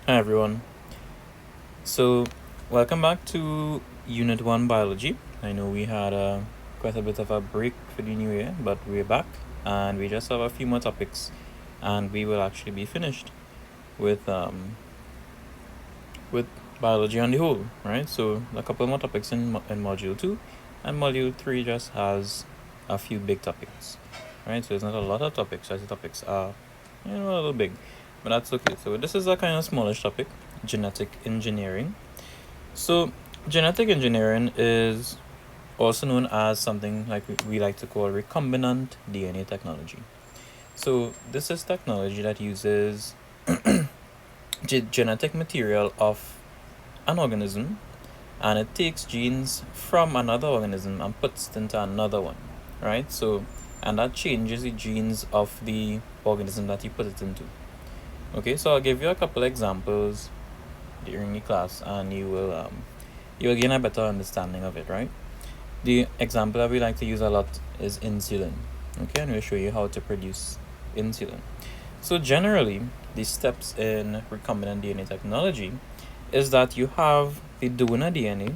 Hi everyone. So, welcome back to Unit 1 Biology. I know we had quite a bit of a break for the new year, but we're back and we just have a few more topics and we will actually be finished with with biology on the whole, right? So, a couple more topics in module 2 and module 3 just has a few big topics, right? So, it's not a lot of topics, as the topics are a little big, but that's okay. So, this is a kind of smallish topic, genetic engineering. So, genetic engineering is also known as something like we like to call recombinant DNA technology. So, this is technology that uses genetic material of an organism and it takes genes from another organism and puts it into another one, right? So, and that changes the genes of the organism that you put it into. Okay, so I'll give you a couple examples during the class and you'll gain a better understanding of it, right? The example that we like to use a lot is insulin. Okay, and we'll show you how to produce insulin. So generally, the steps in recombinant DNA technology is that you have the donor DNA.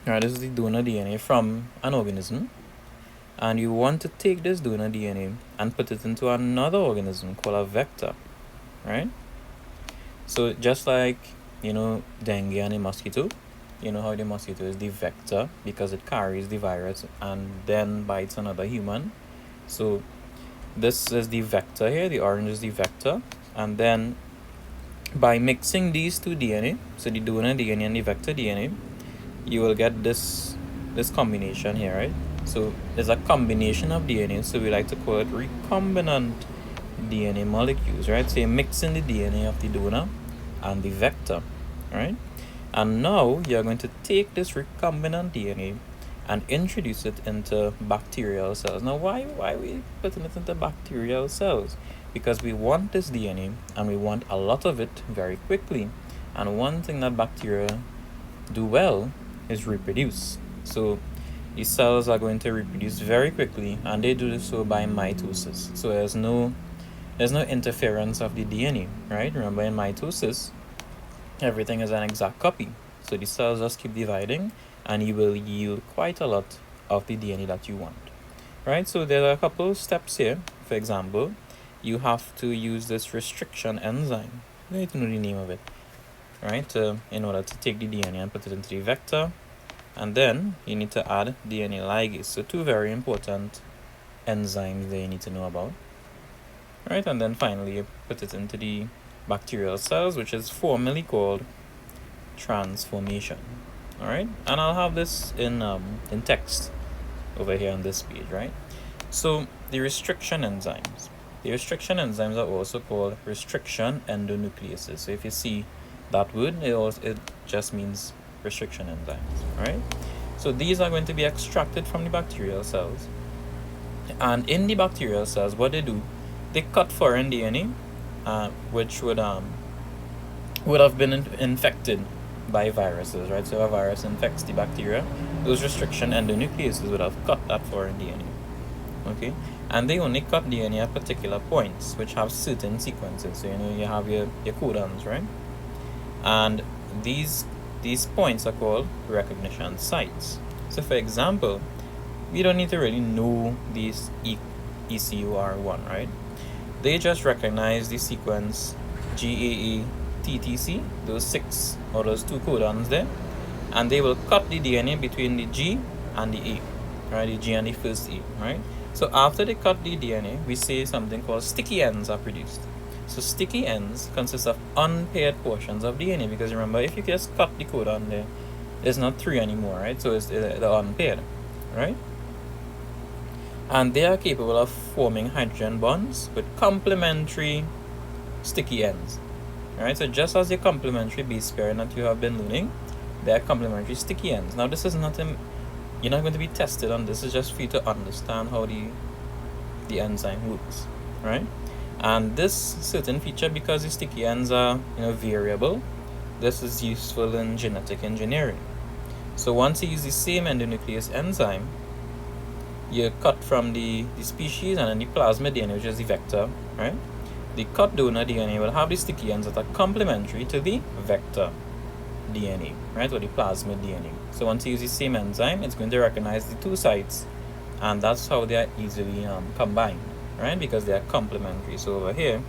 Right, this is the donor DNA from an organism, and you want to take this donor DNA and put it into another organism called a vector, right? So just like dengue and a mosquito, you know how the mosquito is the vector because it carries the virus and then bites another human. So this is the vector here, the orange is the vector, and then by mixing these two DNA, so the donor DNA and the vector DNA, you will get this combination here, right? So there's a combination of DNA, so we like to call it recombinant DNA molecules, right? So you're mixing the DNA of the donor and the vector, right? And now you're going to take this recombinant DNA and introduce it into bacterial cells. Now, why are we putting it into bacterial cells? Because we want this DNA and we want a lot of it very quickly. And one thing that bacteria do well is reproduce. So these cells are going to reproduce very quickly, and they do this so by mitosis. So there's no interference of the DNA, right? Remember, in mitosis, everything is an exact copy. So the cells just keep dividing and you will yield quite a lot of the DNA that you want, right? So there are a couple steps here. For example, you have to use this restriction enzyme. You need to know the name of it, right? In order to take the DNA and put it into the vector. And then you need to add DNA ligase. So two very important enzymes that you need to know about, right? And then finally you put it into the bacterial cells, which is formally called transformation. All right, and I'll have this in text over here on this page, right? So the restriction enzymes are also called restriction endonucleases. So if you see that word, it just means restriction enzymes. All right, so these are going to be extracted from the bacterial cells, and in the bacterial cells, what they do, they cut foreign DNA, which would have been infected by viruses, right? So if a virus infects the bacteria, those restriction endonucleases would have cut that foreign DNA, okay? And they only cut DNA at particular points, which have certain sequences. So you have your codons, right? And these points are called recognition sites. So for example, we don't need to really know these ECUR1, right? They just recognize the sequence GAA TTC, those 6 or those 2 codons there, and they will cut the DNA between the G and the A, right? The G and the first A, right? So after they cut the DNA, we say something called sticky ends are produced. So sticky ends consist of unpaired portions of DNA, because remember, if you just cut the codon there, it's not 3 anymore, right? So it's the unpaired, right? And they are capable of forming hydrogen bonds with complementary sticky ends. Alright, so just as your complementary base pairing that you have been learning, they are complementary sticky ends. Now this is not you're not going to be tested on this. It's just for you to understand how the enzyme works, right? And this certain feature, because the sticky ends are variable, this is useful in genetic engineering. So once you use the same endonuclease enzyme, you cut from the species and then the plasmid DNA, which is the vector, right? the cut donor DNA will have the sticky ends that are complementary to the vector DNA, right, or the plasmid DNA. So once you use the same enzyme, it's going to recognize the two sites, and that's how they are easily combined, right, because they are complementary. So over here,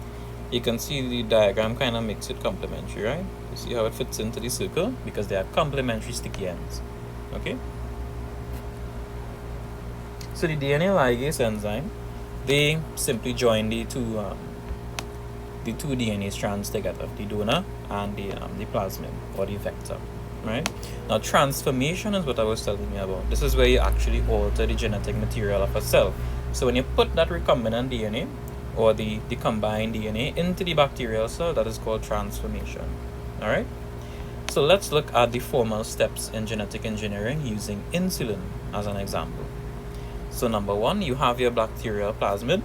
you can see the diagram kind of makes it complementary, right? You see how it fits into the circle because they are complementary sticky ends, okay? So the DNA ligase enzyme, they simply join the two DNA strands together, the donor and the plasmid or the vector, right? Now transformation is what I was telling you about. This is where you actually alter the genetic material of a cell. So when you put that recombinant DNA or the combined DNA into the bacterial cell, that is called transformation, all right? So let's look at the formal steps in genetic engineering using insulin as an example. So number one, you have your bacterial plasmid,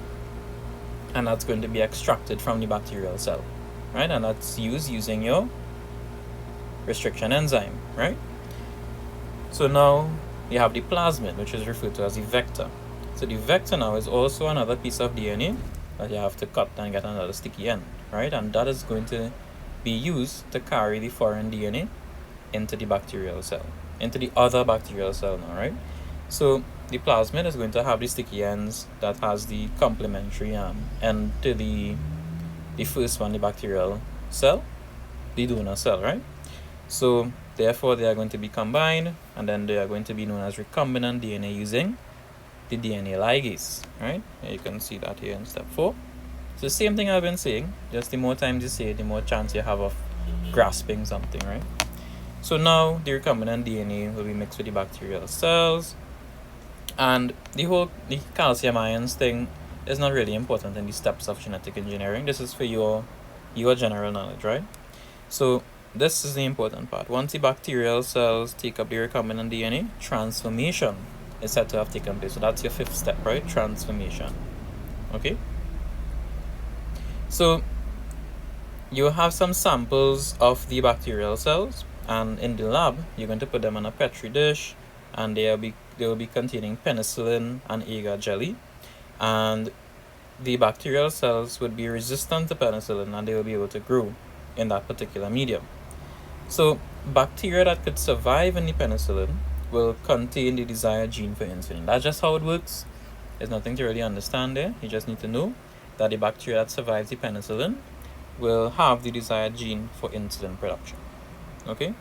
and that's going to be extracted from the bacterial cell, right? And that's used using your restriction enzyme, right? So now you have the plasmid, which is referred to as the vector. So the vector now is also another piece of DNA that you have to cut and get another sticky end, right? And that is going to be used to carry the foreign DNA into the bacterial cell, into the other bacterial cell now, right? So the plasmid is going to have the sticky ends that has the complementary end to the first one, the bacterial cell, the donor cell, right? So therefore they are going to be combined, and then they are going to be known as recombinant DNA using the DNA ligase, right? And you can see that here in step 4. So the same thing I've been saying, just the more times you say it, the more chance you have of grasping something, right? So now the recombinant DNA will be mixed with the bacterial cells, and the calcium ions thing is not really important in the steps of genetic engineering. This is for your general knowledge, right? So this is the important part. Once the bacterial cells take up the recombinant DNA, transformation is said to have taken place. So that's your 5th step, right? Transformation. Okay? So you have some samples of the bacterial cells, and in the lab, you're going to put them on a Petri dish, and they will be containing penicillin and agar jelly, and the bacterial cells would be resistant to penicillin, and they will be able to grow in that particular medium. So bacteria that could survive in the penicillin will contain the desired gene for insulin. That's just how it works. There's nothing to really understand there. You just need to know that the bacteria that survives the penicillin will have the desired gene for insulin production. Okay?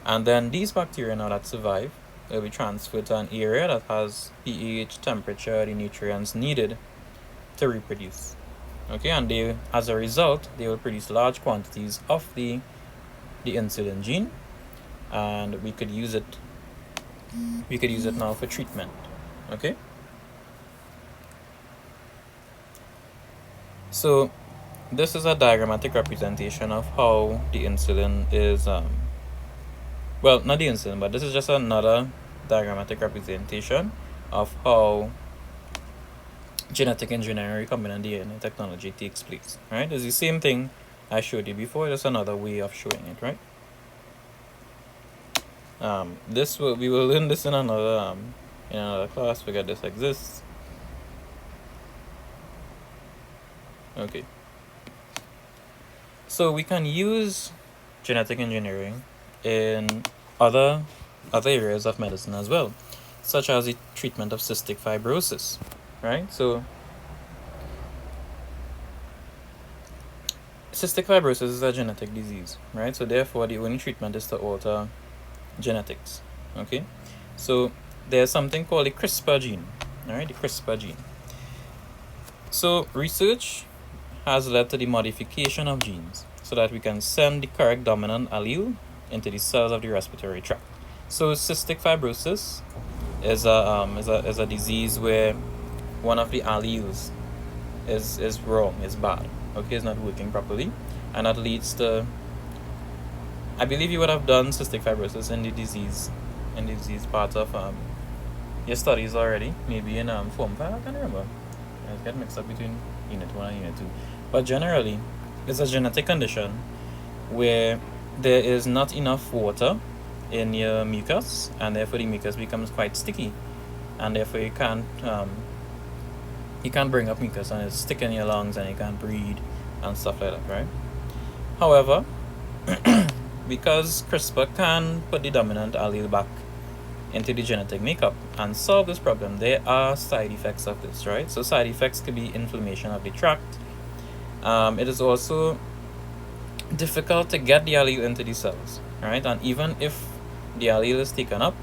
And then these bacteria now that survive will be transferred to an area that has pH, temperature, the nutrients needed to reproduce. Okay, and they, as a result, they will produce large quantities of the insulin gene, and we could use it now for treatment. Okay, so this is a diagrammatic representation of how the insulin is well, not the insulin, but this is just another diagrammatic representation of how genetic engineering recombinant DNA technology takes place, right? It's the same thing I showed you before, just another way of showing it, right? We will learn this in another class. Forget this exists. Okay. So we can use genetic engineering in other areas of medicine as well, such as the treatment of cystic fibrosis, right? So cystic fibrosis is a genetic disease, right? So therefore the only treatment is to alter genetics. Okay, so there's something called the CRISPR gene, all right? The CRISPR gene. So research has led to the modification of genes so that we can send the correct dominant allele into the cells of the respiratory tract. So cystic fibrosis is a disease where one of the alleles is wrong, is bad. Okay, it's not working properly, and that leads to, I believe you would have done cystic fibrosis in the disease part of your studies already, maybe in Form 5, I can't remember. I get mixed up between Unit 1 and Unit 2. But generally, it's a genetic condition where there is not enough water in your mucus, and therefore the mucus becomes quite sticky, and therefore you can't bring up mucus, and it's sticking in your lungs, and you can't breathe, and stuff like that, right? However, because CRISPR can put the dominant allele back into the genetic makeup and solve this problem, there are side effects of this, right? So side effects could be inflammation of the tract. It is also difficult to get the allele into the cells, right? And even if the allele is taken up,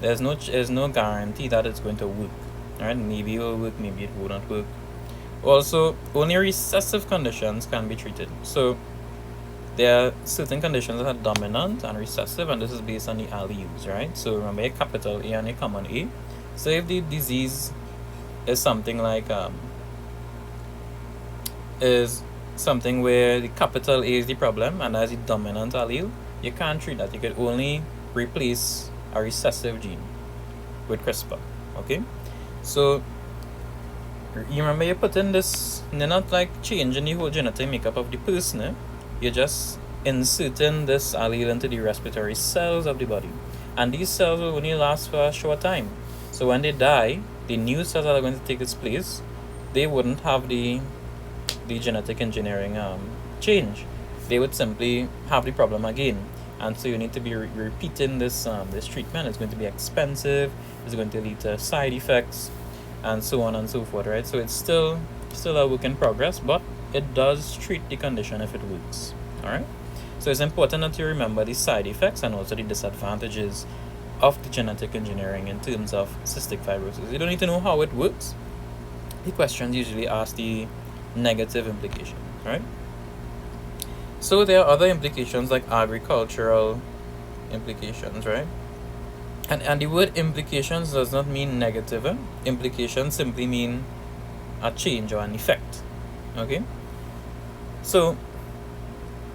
there's no guarantee that it's going to work, right? Maybe it will work, maybe it will not work. Also, only recessive conditions can be treated. So there are certain conditions that are dominant and recessive, and this is based on the alleles, right? So remember a capital A and a common A. So if the disease is something like is something where the capital A is the problem and has the dominant allele, you can't treat that. You can only replace a recessive gene with CRISPR. Okay, so you remember you put in this, you're not like changing the whole genetic makeup of the person, eh? You're just inserting this allele into the respiratory cells of the body, and these cells will only last for a short time. So when they die, the new cells that are going to take its place, they wouldn't have the genetic engineering change. They would simply have the problem again, and so you need to be repeating this this treatment. It's going to be expensive. It's going to lead to side effects, and so on and so forth, right? So it's still a work in progress, but it does treat the condition if it works. All right. So it's important that you remember the side effects and also the disadvantages of the genetic engineering in terms of cystic fibrosis. You don't need to know how it works. The questions usually ask the negative implication, right? So there are other implications like agricultural implications, right? And the word implications does not mean negative. Implications simply mean a change or an effect. Okay? So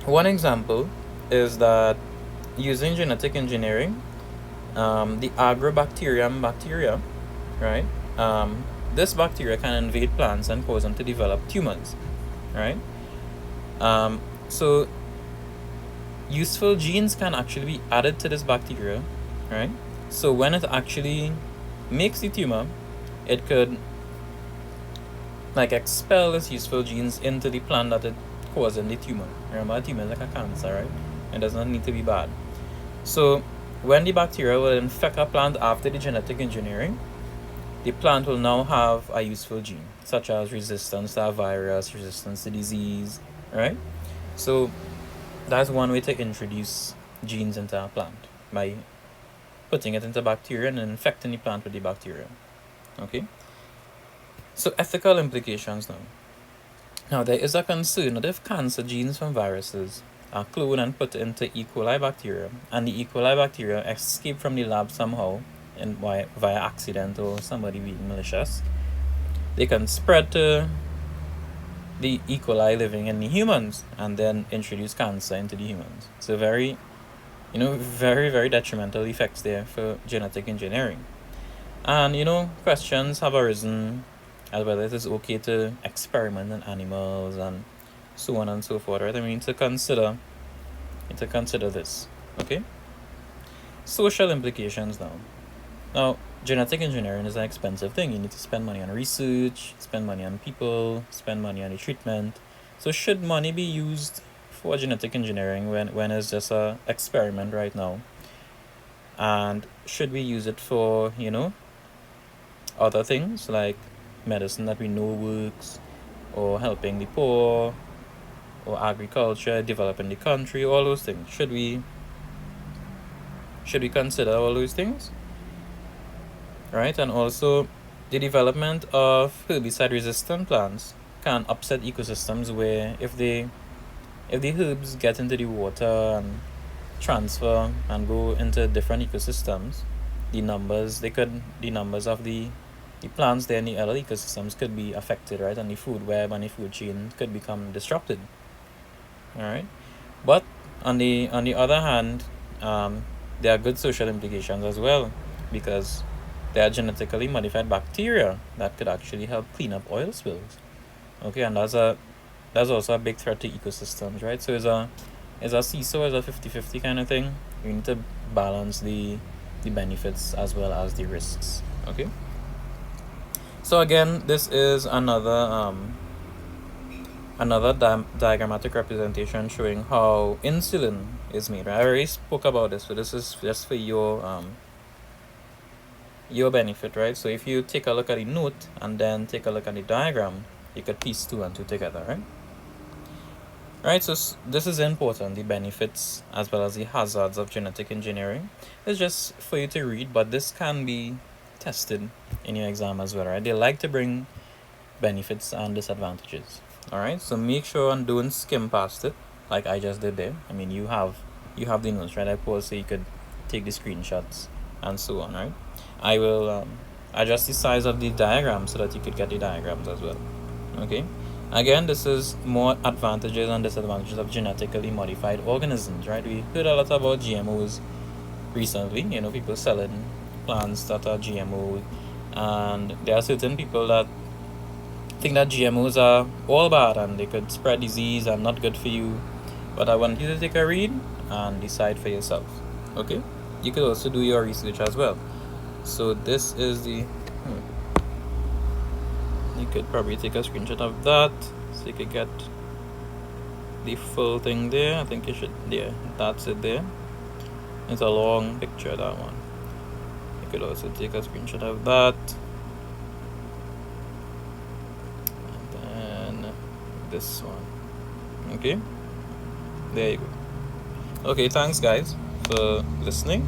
one example is that using genetic engineering, the Agrobacterium bacteria, right? This bacteria can invade plants and cause them to develop tumors, right? So useful genes can actually be added to this bacteria, right? So when it actually makes the tumor, it could like expel its useful genes into the plant that it causing the tumor. Remember, a tumor is like a cancer, right? It does not need to be bad. So when the bacteria will infect a plant after the genetic engineering, the plant will now have a useful gene, such as resistance to a virus, resistance to disease, right? So that's one way to introduce genes into a plant, by putting it into bacteria and infecting the plant with the bacteria. Okay? So ethical implications now. Now there is a concern that if cancer genes from viruses are cloned and put into E. coli bacteria, and the E. coli bacteria escape from the lab somehow, and via accident or somebody being malicious, they can spread to the E. coli living in the humans and then introduce cancer into the humans. So very, very detrimental effects there for genetic engineering. And questions have arisen as whether it is okay to experiment on animals and so on and so forth, right? I mean, to consider this, okay? Social implications now. Now, genetic engineering is an expensive thing. You need to spend money on research, spend money on people, spend money on the treatment. So should money be used for genetic engineering when it's just a experiment right now? And should we use it for, other things like medicine that we know works, or helping the poor, or agriculture, developing the country, all those things? Should we consider all those things? Right? And also the development of herbicide resistant plants can upset ecosystems where if the herbs get into the water and transfer and go into different ecosystems, the numbers of the plants there in the other ecosystems could be affected, right? And the food web and the food chain could become disrupted. All right, but on the other hand, there are good social implications as well, because there are genetically modified bacteria that could actually help clean up oil spills. Okay, and that's also a big threat to ecosystems, right? So it's a seesaw, it's a 50-50 kind of thing. You need to balance the benefits as well as the risks. Okay. So again, this is another another diagrammatic representation showing how insulin is made. I already spoke about this, so this is just for your benefit, right? So if you take a look at the note and then take a look at the diagram, you could piece two and two together, right? Right, so this is important, the benefits as well as the hazards of genetic engineering. It's just for you to read, but this can be tested in your exam as well, right? They like to bring benefits and disadvantages. All right, so make sure and don't skim past it like I just did there. I mean, you have the notes, right? I post so you could take the screenshots and so on, right? I will adjust the size of the diagram so that you could get the diagrams as well. Okay, again, this is more advantages and disadvantages of genetically modified organisms, right? We heard a lot about GMOs recently, people selling plants that are GMO, and there are certain people that think that GMOs are all bad and they could spread disease and not good for you. But I want you to take a read and decide for yourself. Okay, you could also do your research as well. So this is the you could probably take a screenshot of that so you could get the full thing there. I think you should, yeah, that's it there. It's a long picture, that one. You could also take a screenshot of that. And then this one. Okay, there you go. Okay, thanks guys for listening.